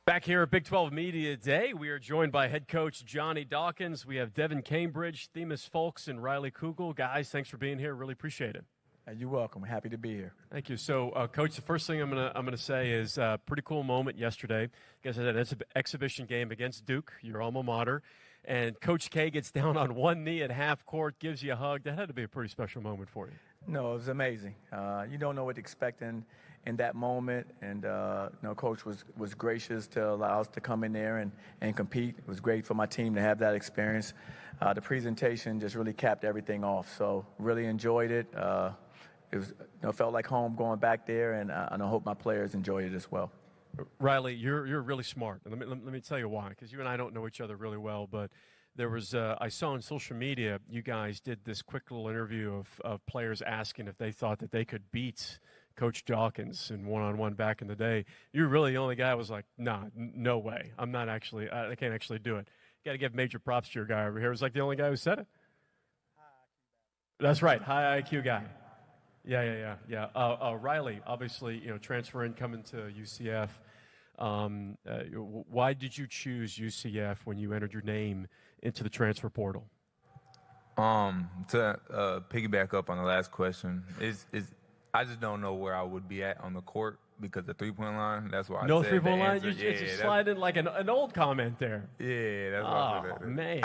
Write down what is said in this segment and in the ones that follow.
Back here at Big 12 Media Day, we are joined by head coach Johnny Dawkins. We have Devin Cambridge, Themis Folks, and Riley Kugel. Guys, thanks for being here. Really appreciate it. You're welcome. Happy to be here. Thank you. So, Coach, the first thing I'm gonna say is a pretty cool moment yesterday. You guys had an exhibition game against Duke, your alma mater, and Coach K gets down on one knee at half court, gives you a hug. That had to be a pretty special moment for you. No, it was amazing. You don't know what to expect in that moment, and Coach was gracious to allow us to come in there and compete. It was great for my team to have that experience. The presentation just really capped everything off, so really enjoyed it. It was felt like home going back there, and I hope my players enjoyed it as well. Riley, you're really smart. And let me tell you why, because you and I don't know each other really well, but there was I saw on social media you guys did this quick little interview of players asking if they thought that they could beat Coach Dawkins in one-on-one back in the day. You're really the only guy who was like, nah, no way. I can't actually do it. Got to give major props to your guy over here. It was like the only guy who said it. That's right, high IQ guy. Yeah. Riley, obviously, transferring, coming to UCF. Why did you choose UCF when you entered your name into the transfer portal? To piggyback up on the last question, I just don't know where I would be at on the court because the three-point line. That's why. No three-point line. You just slide in like an old comment there. Yeah, that's why. Oh man,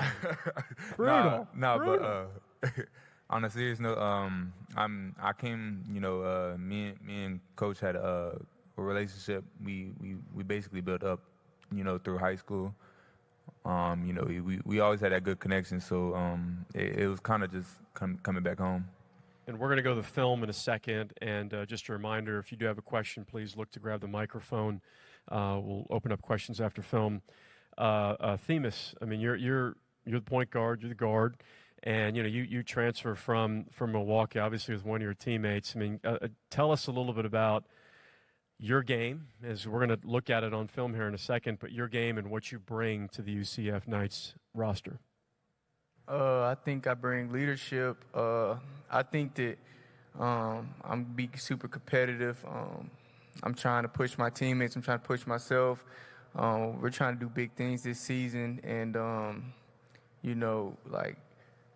brutal. Brutal. But on a serious note, I came. Me and Coach had a relationship. We basically built up, through high school. We always had that good connection. So it was kind of just coming back home. And we're going to go to the film in a second. And just a reminder, if you do have a question, please look to grab the microphone. We'll open up questions after film. Themis, I mean, you're the point guard. You're the guard. And, you transfer from Milwaukee, obviously, with one of your teammates. I mean, tell us a little bit about your game, as we're going to look at it on film here in a second, but your game and what you bring to the UCF Knights roster. I think I bring leadership. I think that I'm be super competitive. I'm trying to push my teammates. I'm trying to push myself. We're trying to do big things this season, and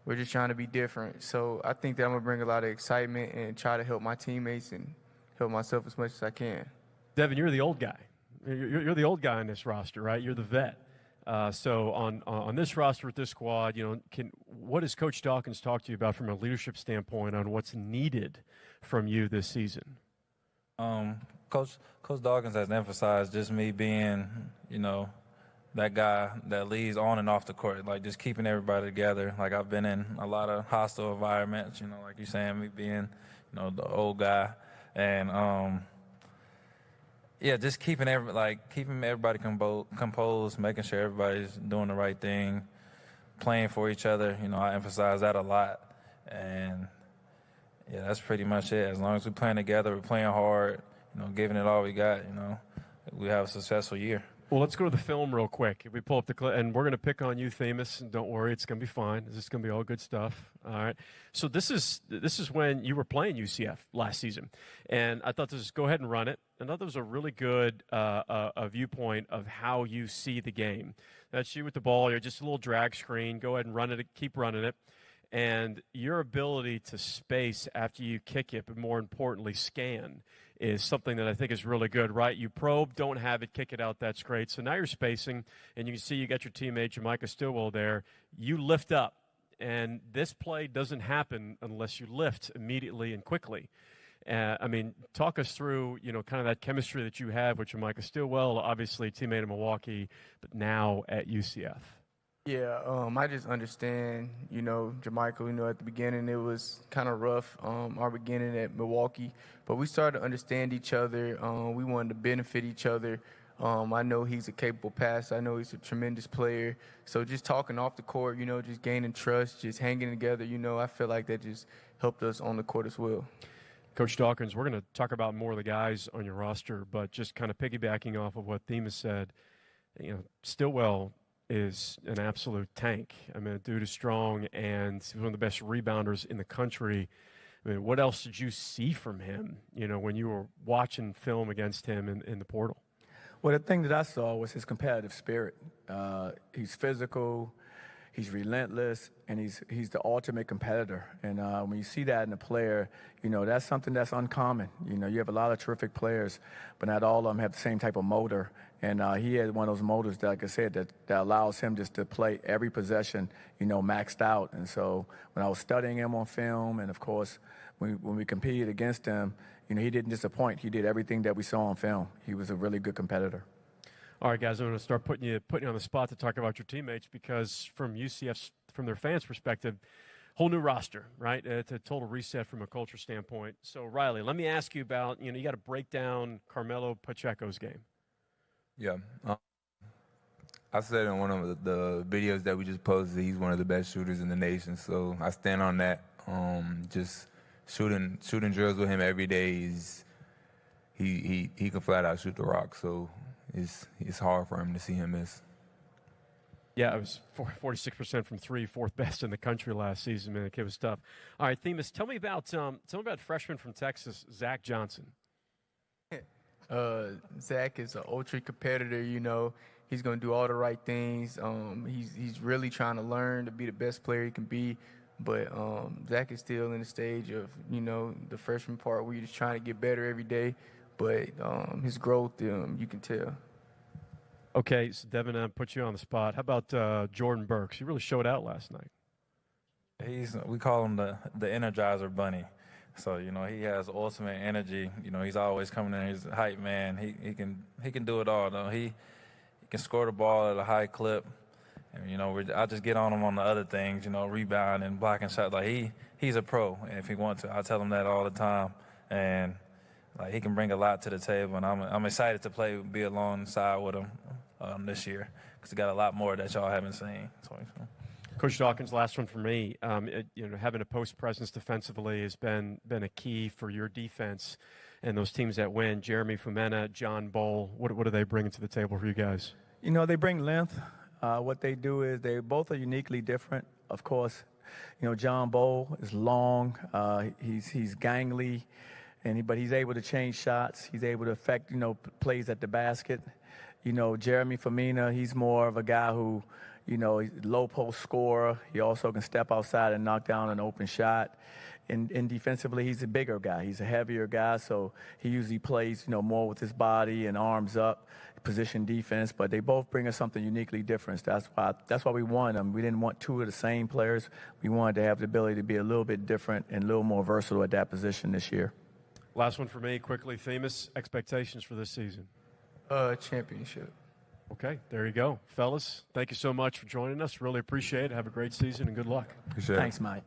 we're just trying to be different. So I think that I'm gonna bring a lot of excitement and try to help my teammates and help myself as much as I can. Devin, you're the old guy. You're the old guy on this roster, right? You're the vet. So on this roster with this squad, what does Coach Dawkins talk to you about from a leadership standpoint on what's needed from you this season? Coach Dawkins has emphasized just me being, that guy that leads on and off the court, like just keeping everybody together. Like I've been in a lot of hostile environments, like you're saying, me being, the old guy, and just keeping everybody composed, making sure everybody's doing the right thing, playing for each other. I emphasize that a lot, and that's pretty much it. As long as we're playing together, we're playing hard, giving it all we got, we have a successful year. Well, let's go to the film real quick. If we pull up the clip, and we're going to pick on you, Themis, and don't worry, it's going to be fine. This is going to be all good stuff. All right. So this is when you were playing UCF last season, and I thought go ahead and run it. I thought that was a really good a viewpoint of how you see the game. That's you with the ball. You're just a little drag screen. Go ahead and run it. Keep running it. And your ability to space after you kick it, but more importantly, scan, is something that I think is really good, right? You probe, don't have it, kick it out, that's great. So now you're spacing, and you can see you got your teammate, Jamaica Stillwell, there. You lift up, and this play doesn't happen unless you lift immediately and quickly. Talk us through, kind of that chemistry that you have with Jamaica Stillwell, obviously teammate in Milwaukee, but now at UCF. Yeah, I just understand, Jamaica, at the beginning it was kind of rough, our beginning at Milwaukee, but we started to understand each other. We wanted to benefit each other. I know he's a capable passer. I know he's a tremendous player. So just talking off the court, just gaining trust, just hanging together, I feel like that just helped us on the court as well. Coach Dawkins, we're going to talk about more of the guys on your roster, but just kind of piggybacking off of what Themis said, Stillwell is an absolute tank. The dude is strong, and he's one of the best rebounders in the country. What else did you see from him, when you were watching film against him in the portal? Well, the thing that I saw was his competitive spirit. He's physical, he's relentless, and he's the ultimate competitor. And when you see that in a player, that's something that's uncommon. You have a lot of terrific players, but not all of them have the same type of motor. And he had one of those motors, that, like I said, that allows him just to play every possession, maxed out. And so when I was studying him on film, and of course when we competed against him, he didn't disappoint. He did everything that we saw on film. He was a really good competitor. All right, guys, I'm going to start putting you on the spot to talk about your teammates, because from UCF's, from their fans' perspective, whole new roster, right? It's a total reset from a culture standpoint. So, Riley, let me ask you about, you got to break down Carmelo Pacheco's game. Yeah. I said in one of the videos that we just posted, he's one of the best shooters in the nation. So I stand on that. Just shooting drills with him every day. He can flat out shoot the rock. So it's hard for him to see him miss. Yeah, it was 46% from three, fourth best in the country last season. Man, the kid was tough. All right, Themis, tell me about freshman from Texas, Zach Johnson. Zach is an ultra competitor. He's going to do all the right things. He's really trying to learn to be the best player he can be. But Zach is still in the stage of the freshman part where you're just trying to get better every day. But his growth, you can tell. Okay, so Devin, put you on the spot. How about Jordan Burks? He really showed out last night. We call him the Energizer Bunny. So, he has ultimate energy. He's always coming in. He's a hype man. He can do it all, though. He can score the ball at a high clip. And, I just get on him on the other things, rebound and blocking shots. Like, he's a pro, and if he wants to. I tell him that all the time. And, he can bring a lot to the table. And I'm excited to be alongside with him this year, because he got a lot more that y'all haven't seen. So. Coach Dawkins, last one for me. Having a post presence defensively has been a key for your defense and those teams that win. Jeremy Fumena, John Bowl, what are they bringing to the table for you guys? They bring length. What they do is they both are uniquely different. Of course, John Bowl is long. He's gangly, but he's able to change shots. He's able to affect plays at the basket. Jeremy Fumena, he's more of a guy who, he's a low post scorer. He also can step outside and knock down an open shot. And defensively, he's a bigger guy. He's a heavier guy, so he usually plays, more with his body and arms up, position defense. But they both bring us something uniquely different. That's why we won them. We didn't want two of the same players. We wanted to have the ability to be a little bit different and a little more versatile at that position this year. Last one for me, quickly. Themis, expectations for this season? Championship. Okay, there you go. Fellas, thank you so much for joining us. Really appreciate it. Have a great season and good luck. Appreciate it. Thanks, Mike.